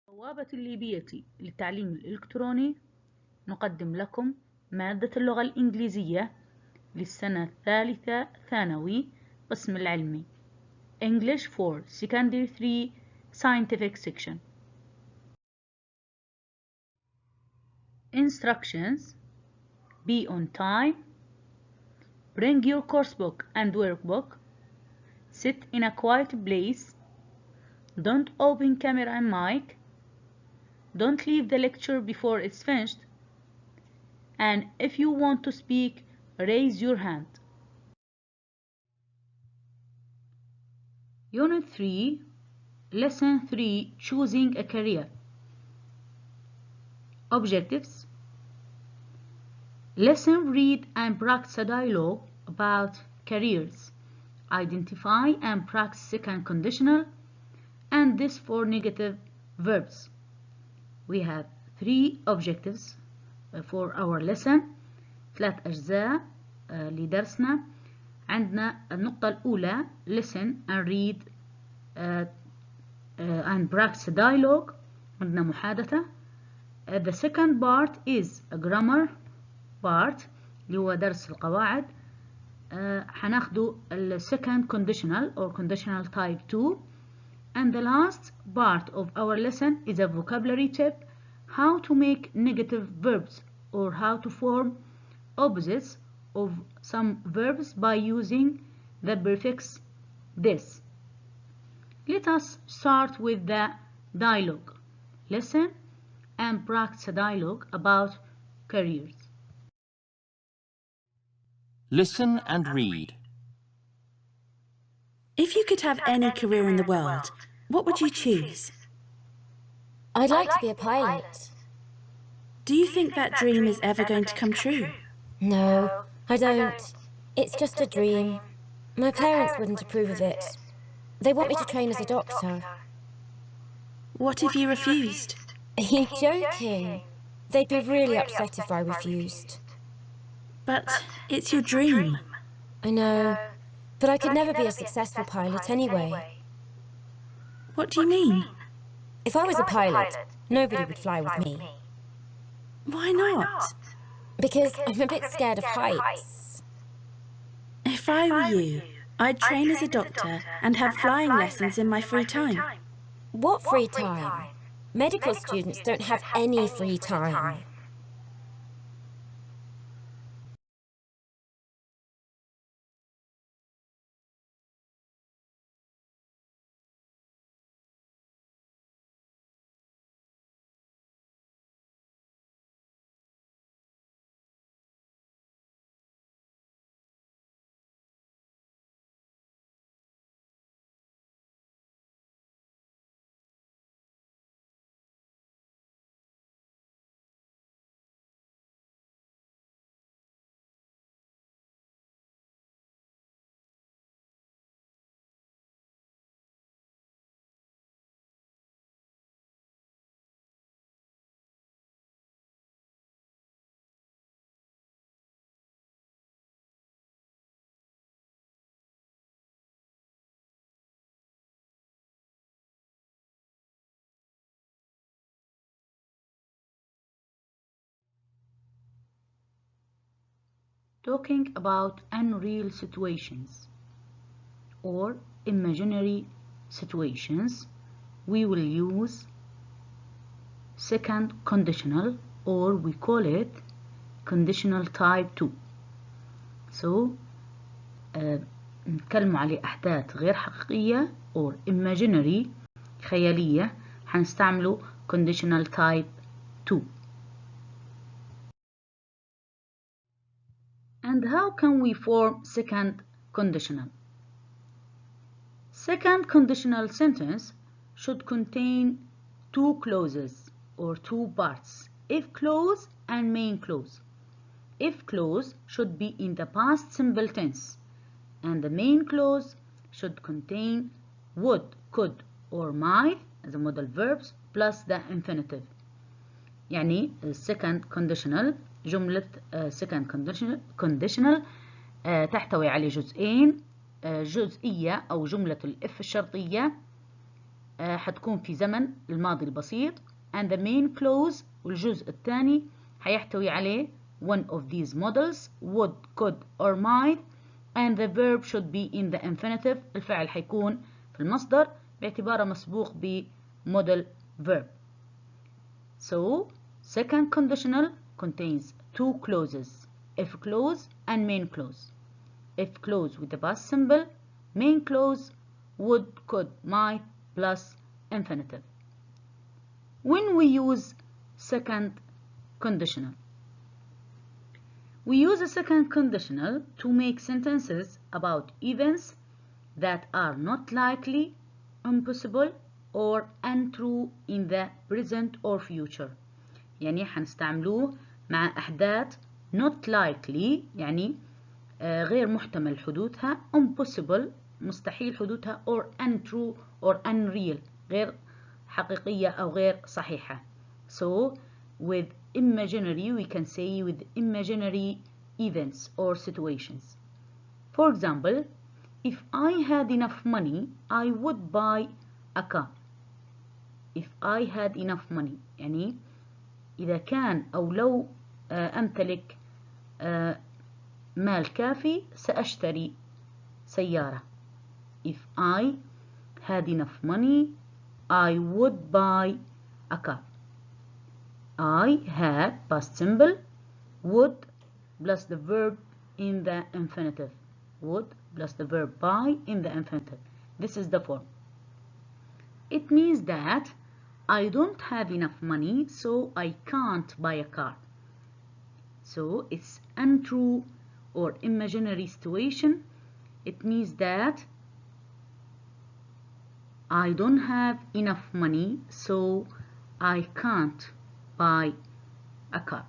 بوابة الليبية للتعليم الإلكتروني نقدم لكم مادة اللغة الإنجليزية للسنة الثالثة ثانوي قسم العلمي English for Secondary 3 Scientific Section. Instructions: Be on time. Bring your coursebook and workbook. Sit in a quiet place. Don't open camera and mic. Don't leave the lecture before it's finished. And if you want to speak, raise your hand. Unit 3, Lesson 3, Choosing a Career. Objectives: Listen, read, and practice a dialogue about careers. Identify and practice second conditional and this for negative verbs. We have 3 objectives for our lesson. 3 أجزاء لدرسنا. عندنا النقطة الأولى listen and read and practice a dialogue. عندنا محادثة. The second part is a grammar part اللي هو درس القواعد. هناخده ال second conditional or conditional type 2. And the last part of our lesson is a vocabulary tip, how to make negative verbs or how to form opposites of some verbs by using the prefix this. Let us start with the dialogue. Listen and practice a dialogue about careers. Listen and read. If you could have any career in the world, what would you choose? I'd like to be a pilot. Do you think that dream is ever going to come true? No, I don't. It's just a dream. My parents wouldn't approve of it. They want me to train as a doctor. What if you refused? Are you joking? They'd be really upset if I refused. But it's your dream. I know, but I could never be a successful pilot anyway. What do you mean? If I was a pilot, nobody would fly with me. Why not? Because I'm a bit scared of heights. If I were you, I'd train as a doctor and have flying lessons in my free time. What free time? Medical students don't have any free time. Talking about unreal situations or imaginary situations, we will use second conditional or we call it conditional type 2. So نتكلم على أحداث غير حقيقية or imaginary خيالية هنستعمله conditional type 2. And how can we form second conditional? Second conditional sentence should contain 2 clauses or 2 parts, if clause and main clause. If clause should be in the past simple tense and the main clause should contain would, could or might as a modal verbs plus the infinitive. يعني second conditional جملة second conditional تحتوي على جزئين، جزئية أو جملة الإف الشرطية حتكون في زمن الماضي البسيط and the main clause والجزء الثاني حيحتوي عليه one of these models would, could or might and the verb should be in the infinitive. الفعل حيكون في المصدر باعتباره مسبوق ب model verb. So second conditional contains two clauses, if clause and main clause. If clause with the past simple, main clause would, could, might plus infinitive. When we use second conditional, we use a second conditional to make sentences about events that are not likely, impossible, or untrue in the present or future. يعني حنستعملوه مع أحداث not likely يعني غير محتمل حدوثها, impossible مستحيل حدوثها, or untrue or unreal غير حقيقية أو غير صحيحة. So with imaginary we can say with imaginary events or situations. For example, if I had enough money I would buy a car. If I had enough money يعني إذا كان أو لو أمتلك مال كافي سأشتري سيارة. If I had enough money I would buy a car. I had past simple, would plus the verb in the infinitive. Would plus the verb buy in the infinitive. This is the form. It means that I don't have enough money, so I can't buy a car. So it's untrue or imaginary situation. It means that I don't have enough money, so I can't buy a car.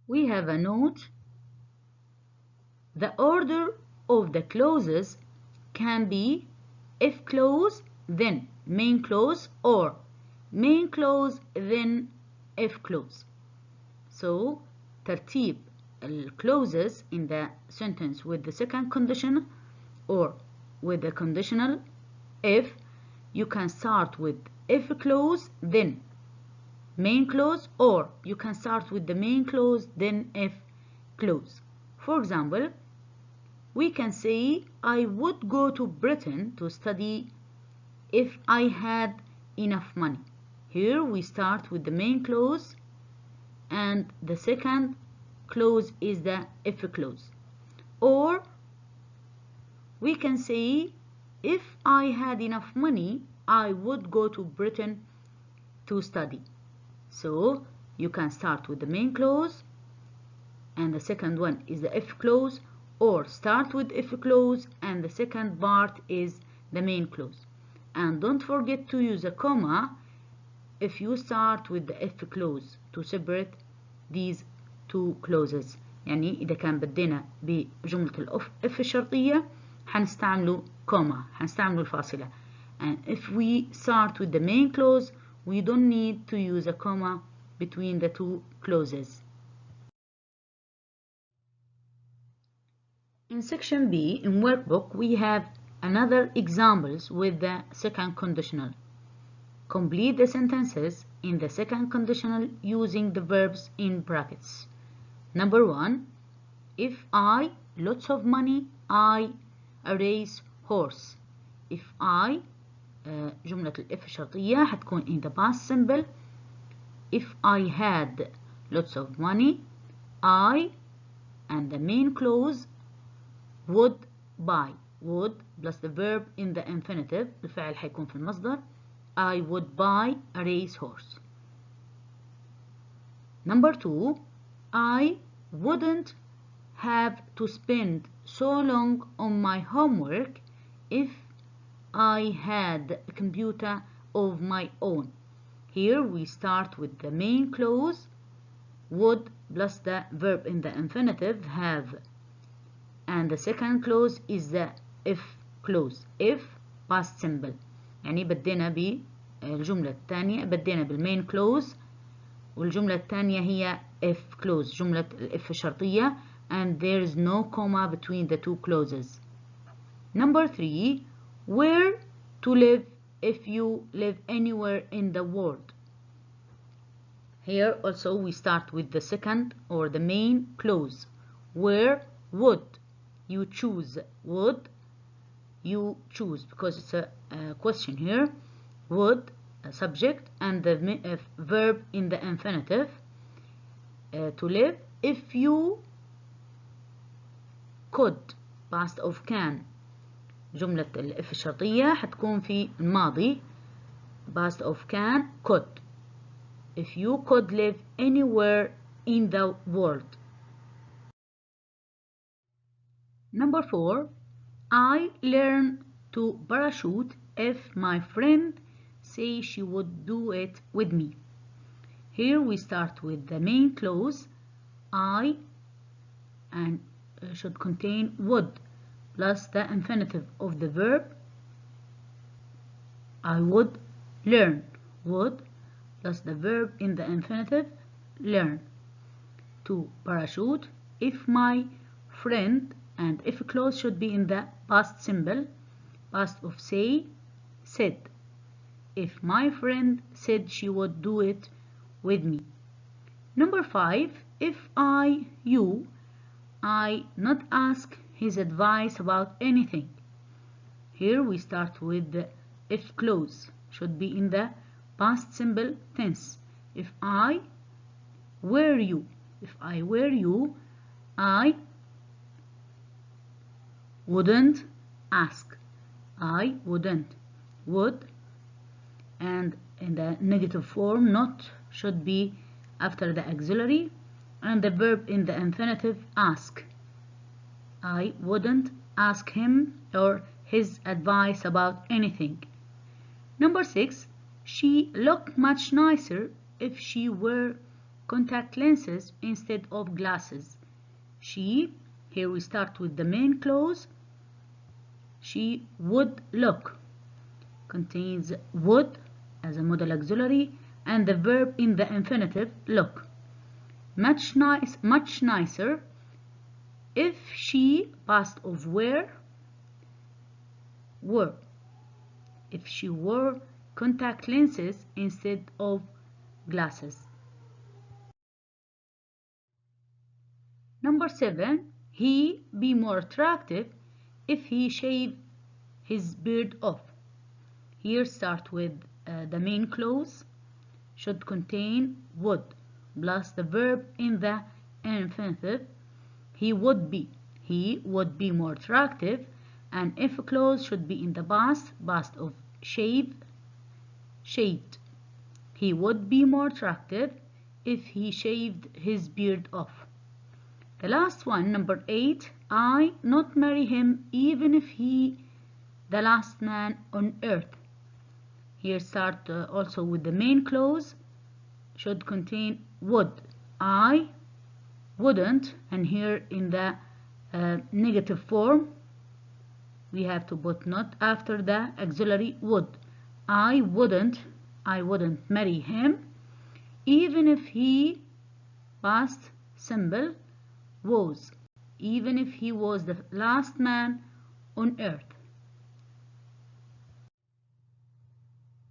We have a note. The order of the clauses can be if clause then main clause or main clause then if clause. So ترتيب clauses in the sentence with the second condition or with the conditional if, you can start with if clause then main clause, or you can start with the main clause then if clause. For example, we can say I would go to Britain to study if I had enough money. Here we start with the main clause and the second clause is the if clause. Or we can say if I had enough money I would go to Britain to study. So you can start with the main clause and the second one is the if clause, or start with if clause and the second part is the main clause. And don't forget to use a comma if you start with the if clause to separate these two clauses. يعني إذا كان بدينا بجملة الإف الشرطية حنستعملوا comma, حنستعملوا الفاصلة. And if we start with the main clause we don't need to use a comma between the two clauses. In section B in workbook we have another examples with the second conditional. Complete the sentences in the second conditional using the verbs in brackets. Number 1, if I lots of money I a race horse. If I جملة الإف الشرطية حتكون in the past simple. If I had lots of money I and the main clause would buy. Would plus the verb in the infinitive. الفعل حيكون في المصدر. I would buy a race horse. Number 2, I wouldn't have to spend so long on my homework if I had a computer of my own. Here we start with the main clause would plus the verb in the infinitive have, and the second clause is the if clause. If past simple يعني بدينا بالجملة الثانية بدينا بالمين clause والجملة الثانية هي if clause جملة الإف الشرطية and there is no comma between the two clauses. Number 3, Where to live if you live anywhere in the world. Here also we start with the second or the main clause. Where would you choose? Would you choose? Because it's a question here. Would, a subject, and the verb in the infinitive to live. If you could, past of can. جملة الإف الشرطية حتكون في الماضي past of can could. If you could live anywhere in the world. Number 4. I learn to parachute if my friend say she would do it with me. Here we start with the main clause I and should contain would plus the infinitive of the verb. I would learn. Would plus the verb in the infinitive learn to parachute if my friend, and if clause should be in the past simple, past of say, said. If my friend said she would do it with me. Number 5. If you not ask his advice about anything. Here we start with the if clause, should be in the past simple tense. If I were you, I wouldn't ask. I wouldn't. Would, and in the negative form not should be after the auxiliary, and the verb in the infinitive ask. I wouldn't ask him or his advice about anything. Number 6. She looked much nicer if she wore contact lenses instead of glasses. She, here we start with the main clause. She would look contains would as a modal auxiliary and the verb in the infinitive look. Much nicer if she past of were. If she wore contact lenses instead of glasses. Number 7. He be more attractive if he shave his beard off. Here start with the main clause, should contain would plus the verb in the infinitive. He would be more attractive, and if clause should be in the past of shaved. He would be more attractive if he shaved his beard off. The last one, number 8. I not marry him even if he the last man on earth. Here start also with the main clause, should contain would. I wouldn't, and here in the negative form we have to put not after the auxiliary would. I wouldn't marry him even if he past simple was, even if he was the last man on earth.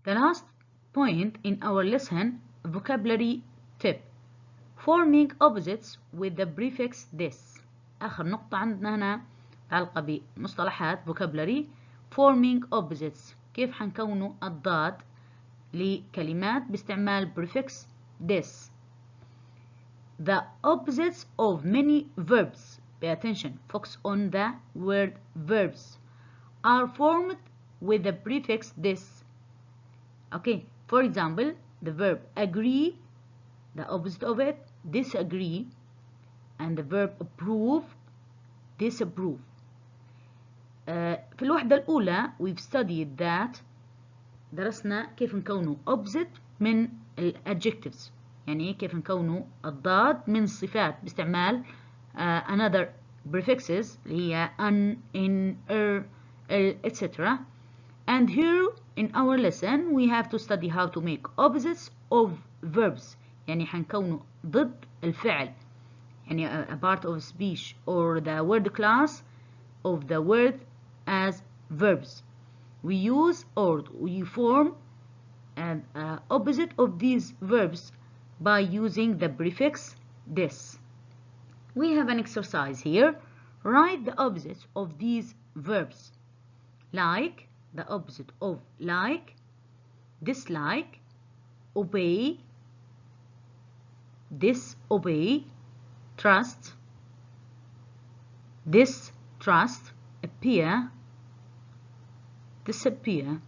The last point in our lesson, vocabulary tip, forming opposites with the prefix this. آخر نقطة عندنا هنا متعلقة بمصطلحات vocabulary. forming opposites، كيف حنكونوا الضاد لكلمات باستعمال prefix this. The opposites of many verbs, pay attention, focus on the word verbs, are formed with the prefix this. Okay, for example, the verb agree, the opposite of it, disagree, and the verb approve, disapprove. في الوحدة الأولى we've studied that درسنا كيف نكونوا opposite من adjectives، يعني كيف نكونوا الضاد من الصفات باستعمال another prefixes اللي هي an, in, etc. And here in our lesson we have to study how to make opposites of verbs، يعني حنكونوا ضد الفعل، يعني a part of speech or the word class of the word as verbs. we use or we form an opposite of these verbs by using the prefix this. We have an exercise here. Write the opposites of these verbs. Like, the opposite of like, dislike, obey, disobey, trust, distrust, appear, disappear,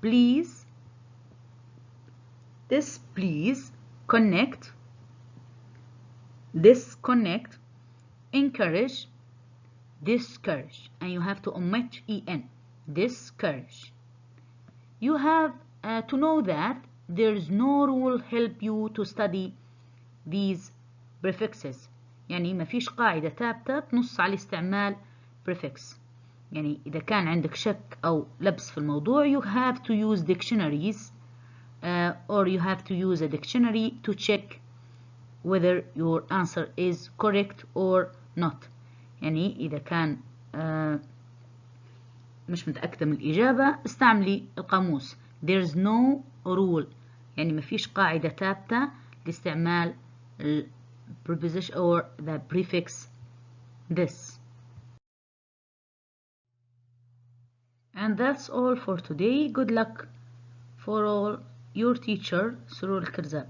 please, displease, connect, disconnect, encourage, discourage, and you have to omit en, discourage. You have to know that there is no rule help you to study these prefixes. يعني ما فيش قاعدة ثابتة تنص على استعمال prefix. يعني إذا كان عندك شك أو لبس في الموضوع you have to use dictionaries or you have to use a dictionary to check whether your answer is correct or not. يعني إذا كان مش متأكدة من الإجابة استعملي القاموس. There's no rule يعني ما فيش قاعدة ثابتة لاستعمال preposition or the prefix this. And that's all for today. Good luck for all. Your teacher, Surur Al-Kirzab.